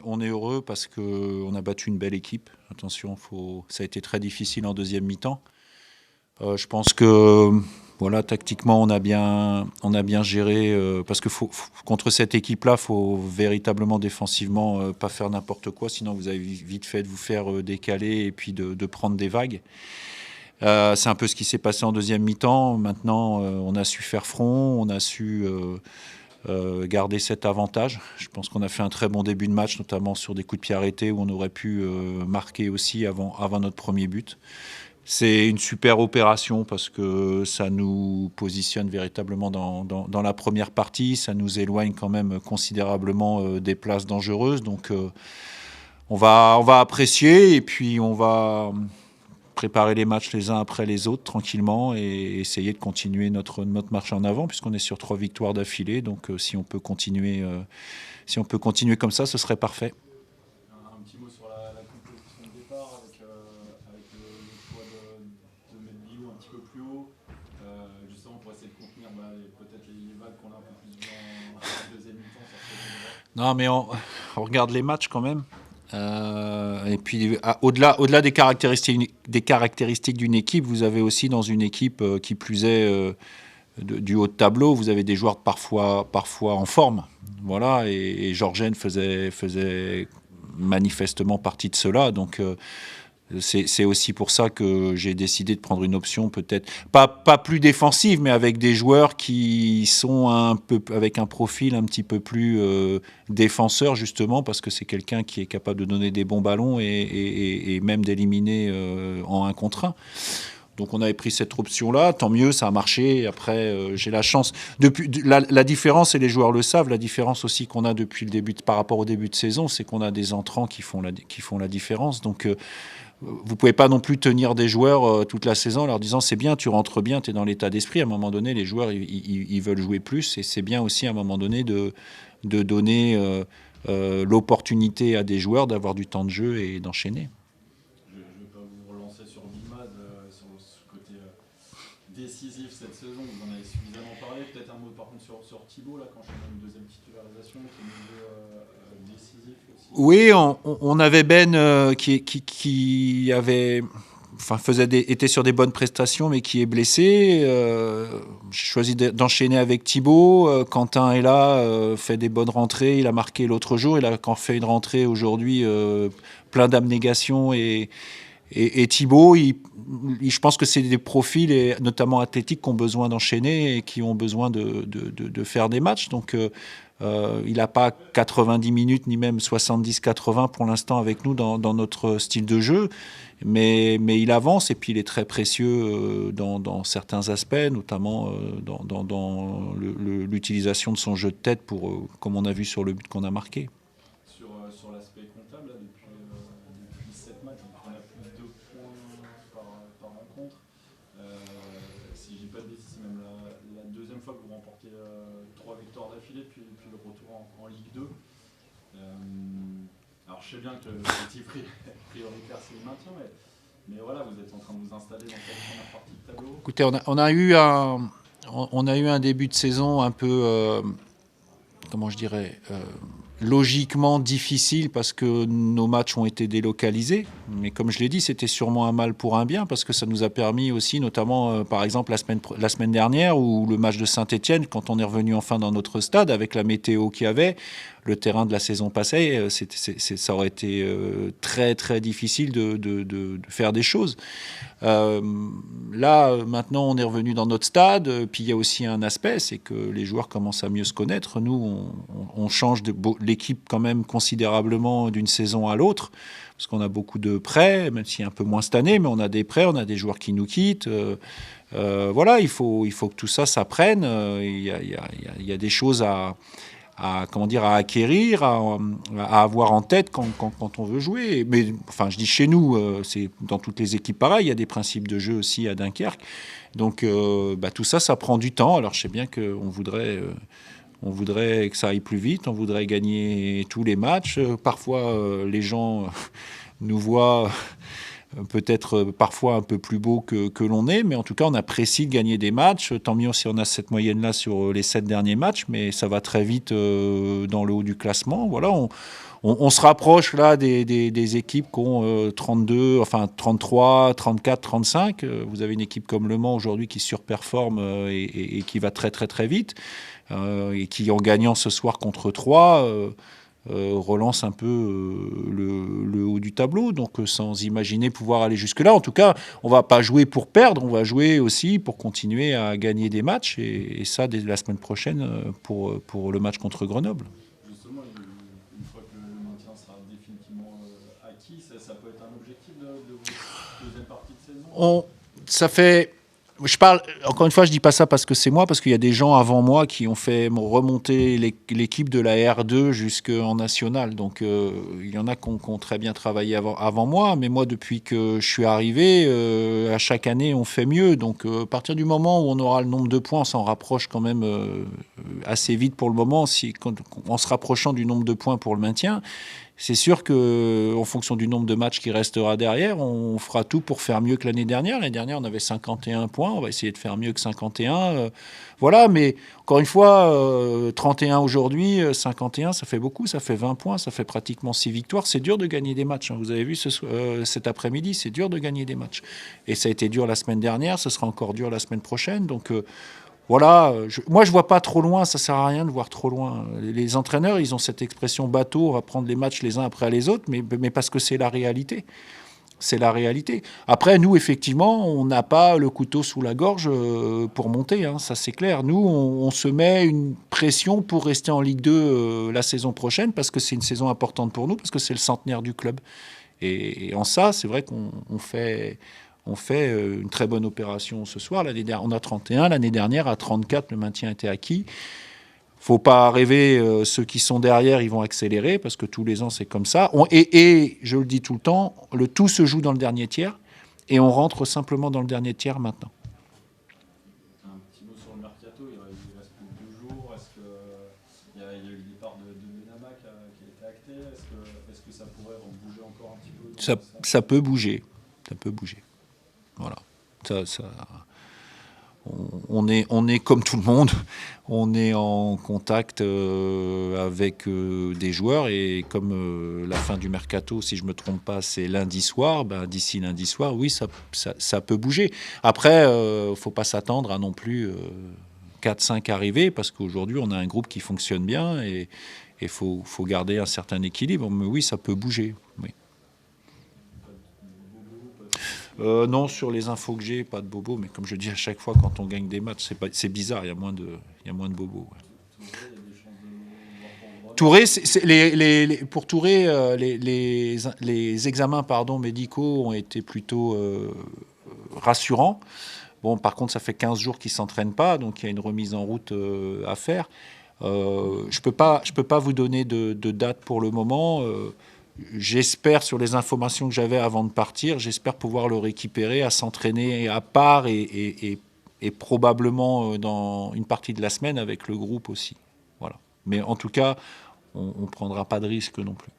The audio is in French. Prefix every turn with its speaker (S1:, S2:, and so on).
S1: On est heureux parce qu'on a battu une belle équipe. Attention, ça a été très difficile en deuxième mi-temps. Je pense que voilà, tactiquement, on a bien géré parce que contre cette équipe-là, il faut véritablement défensivement pas faire n'importe quoi, sinon vous avez vite fait de vous faire décaler et puis de prendre des vagues. C'est un peu ce qui s'est passé en deuxième mi-temps. Maintenant, on a su faire front, on a su garder cet avantage. Je pense qu'on a fait un très bon début de match, notamment sur des coups de pied arrêtés où on aurait pu marquer aussi avant notre premier but. C'est une super opération parce que ça nous positionne véritablement dans la première partie, ça nous éloigne quand même considérablement des places dangereuses. Donc on va apprécier et puis on va préparer les matchs les uns après les autres tranquillement et essayer de continuer notre marche en avant puisqu'on est sur 3 victoires d'affilée. Donc si on peut continuer comme ça, ce serait parfait.
S2: Un petit mot sur la composition de départ avec le choix de mettre Bio un petit peu plus haut, justement pour essayer de contenir peut-être les vagues qu'on a un peu plus vues en deuxième mi-temps sur ce côté droit.
S1: Non, mais on regarde les matchs quand même. Et puis, au-delà des caractéristiques d'une équipe, vous avez aussi dans une équipe qui plus est du haut de tableau, vous avez des joueurs parfois en forme. Voilà, et Georgen faisait manifestement partie de cela. Donc, c'est aussi pour ça que j'ai décidé de prendre une option peut-être pas plus défensive, mais avec des joueurs qui sont un peu avec un profil un petit peu plus défenseur justement parce que c'est quelqu'un qui est capable de donner des bons ballons et même d'éliminer en 1 contre 1. Donc on avait pris cette option-là, tant mieux, ça a marché. Après, j'ai la chance. La différence, et les joueurs le savent, la différence aussi qu'on a depuis le début, par rapport au début de saison, c'est qu'on a des entrants qui font la différence. Donc vous pouvez pas non plus tenir des joueurs toute la saison en leur disant c'est bien, tu rentres bien, tu es dans l'état d'esprit. À un moment donné, les joueurs, ils veulent jouer plus. Et c'est bien aussi à un moment donné de donner l'opportunité à des joueurs d'avoir du temps de jeu et d'enchaîner.
S2: Je ne vais pas vous relancer sur Bimad, sur ce côté décisif cette saison, vous en avez suffisamment parlé. Peut-être un mot par contre sur Thibaut, là, quand je fais une deuxième titularisation, qui est milieu décisif aussi.
S1: Oui, on avait Ben qui avait, enfin était sur des bonnes prestations, mais qui est blessé. J'ai choisi d'enchaîner avec Thibaut. Quentin est là, fait des bonnes rentrées. Il a marqué l'autre jour. Il a encore fait une rentrée aujourd'hui, plein d'abnégation et Thibaut, je pense que c'est des profils, et notamment athlétiques, qui ont besoin d'enchaîner et qui ont besoin de faire des matchs. Donc, il n'a pas 90 minutes, ni même 70-80 pour l'instant avec nous dans notre style de jeu. Mais il avance et puis il est très précieux dans certains aspects, notamment dans l'utilisation de son jeu de tête, comme on a vu sur le but qu'on a marqué.
S2: Sur l'aspect comptable, là, depuis 7 matchs, on a plus de 2 points par rencontre. Si je dis pas de bêtises, c'est même la deuxième fois que vous remportez 3 victoires d'affilée depuis le retour en Ligue 2. Alors je sais bien que l'objectif prioritaire c'est le maintien, mais voilà, vous êtes en train de vous installer dans cette première partie de tableau.
S1: Écoutez, on a eu un début de saison un peu, comment je dirais, logiquement difficile parce que nos matchs ont été délocalisés. Mais comme je l'ai dit, c'était sûrement un mal pour un bien parce que ça nous a permis aussi, notamment par exemple la semaine dernière ou le match de Saint-Etienne, quand on est revenu enfin dans notre stade avec la météo qu'il y avait, le terrain de la saison passée, ça aurait été très très difficile de faire des choses. Là, maintenant, on est revenu dans notre stade. Puis il y a aussi un aspect, c'est que les joueurs commencent à mieux se connaître. Nous, on change l'équipe quand même considérablement d'une saison à l'autre, parce qu'on a beaucoup de prêts, même s'il y a un peu moins cette année, mais on a des prêts, on a des joueurs qui nous quittent. Voilà, il faut que tout ça s'apprenne. Il y a des choses à acquérir, à avoir en tête quand on veut jouer. Mais enfin, je dis chez nous, c'est dans toutes les équipes pareil. Il y a des principes de jeu aussi à Dunkerque. Donc, tout ça, ça prend du temps. Alors, je sais bien qu'on voudrait que ça aille plus vite. On voudrait gagner tous les matchs. Parfois, les gens nous voient peut-être parfois un peu plus beau que l'on est, mais en tout cas on apprécie de gagner des matchs. Tant mieux si on a cette moyenne-là sur les 7 derniers matchs, mais ça va très vite dans le haut du classement. Voilà, on se rapproche là des équipes qui ont 32, enfin 33, 34, 35. Vous avez une équipe comme Le Mans aujourd'hui qui surperforme et qui va très très très vite et qui en gagnant ce soir contre 3 relance un peu le haut du tableau, donc sans imaginer pouvoir aller jusque-là. En tout cas, on va pas jouer pour perdre, on va jouer aussi pour continuer à gagner des matchs, et ça dès la semaine prochaine pour le match contre Grenoble.
S2: Justement, une fois que le maintien sera définitivement acquis, ça peut être un objectif de votre deuxième partie de saison.
S1: Ça fait... Je parle, encore une fois, je dis pas ça parce que c'est moi, parce qu'il y a des gens avant moi qui ont fait remonter l'équipe de la R2 jusqu'en national. Donc, il y en a qui ont très bien travaillé avant moi, mais moi, depuis que je suis arrivé, à chaque année, on fait mieux. Donc, à partir du moment où on aura le nombre de points, on s'en rapproche quand même assez vite pour le moment, en se rapprochant du nombre de points pour le maintien. C'est sûr qu'en fonction du nombre de matchs qui restera derrière, on fera tout pour faire mieux que l'année dernière. L'année dernière, on avait 51 points. On va essayer de faire mieux que 51. Voilà, mais encore une fois, 31 aujourd'hui, 51, ça fait beaucoup. Ça fait 20 points. Ça fait pratiquement 6 victoires. C'est dur de gagner des matchs. Hein. Vous avez vu cet après-midi, c'est dur de gagner des matchs. Et ça a été dur la semaine dernière. Ce sera encore dur la semaine prochaine. Donc... voilà, moi je vois pas trop loin, ça sert à rien de voir trop loin. Les entraîneurs, ils ont cette expression bateau, on va prendre les matchs les uns après les autres, mais parce que c'est la réalité. C'est la réalité. Après, nous, effectivement, on n'a pas le couteau sous la gorge pour monter, hein, ça c'est clair. Nous, on se met une pression pour rester en Ligue 2 la saison prochaine, parce que c'est une saison importante pour nous, parce que c'est le centenaire du club. Et en ça, c'est vrai qu'on fait... On fait une très bonne opération ce soir. On a 31. L'année dernière, à 34, le maintien était acquis. Faut pas rêver, ceux qui sont derrière, ils vont accélérer, parce que tous les ans, c'est comme ça. Et je le dis tout le temps, le tout se joue dans le dernier tiers, et on rentre simplement dans le dernier tiers maintenant.
S2: Un petit mot sur le mercato, il reste plus que 2 jours. Est-ce qu'il y a eu le départ de Benama qui a été acté? Est-ce que ça pourrait bouger encore un petit peu
S1: Ça peut bouger. Ça peut bouger. Voilà. On est comme tout le monde, on est en contact avec des joueurs, et comme la fin du mercato, si je ne me trompe pas, c'est lundi soir, ben, d'ici lundi soir, oui, ça peut bouger. Après, il ne faut pas s'attendre à non plus 4-5 arrivées, parce qu'aujourd'hui, on a un groupe qui fonctionne bien, et il faut garder un certain équilibre. Mais oui, ça peut bouger, oui. Non, sur les infos que j'ai, pas de bobo, mais comme je dis à chaque fois, quand on gagne des matchs, c'est bizarre, il y a moins de bobos. Ouais. Touré, pour Touré, les examens médicaux ont été plutôt rassurants. Bon, par contre, ça fait 15 jours qu'il ne s'entraîne pas, donc il y a une remise en route à faire. Je peux pas vous donner de date pour le moment. J'espère, sur les informations que j'avais avant de partir, j'espère pouvoir le récupérer à s'entraîner à part et probablement dans une partie de la semaine avec le groupe aussi. Voilà. Mais en tout cas, on ne prendra pas de risque non plus.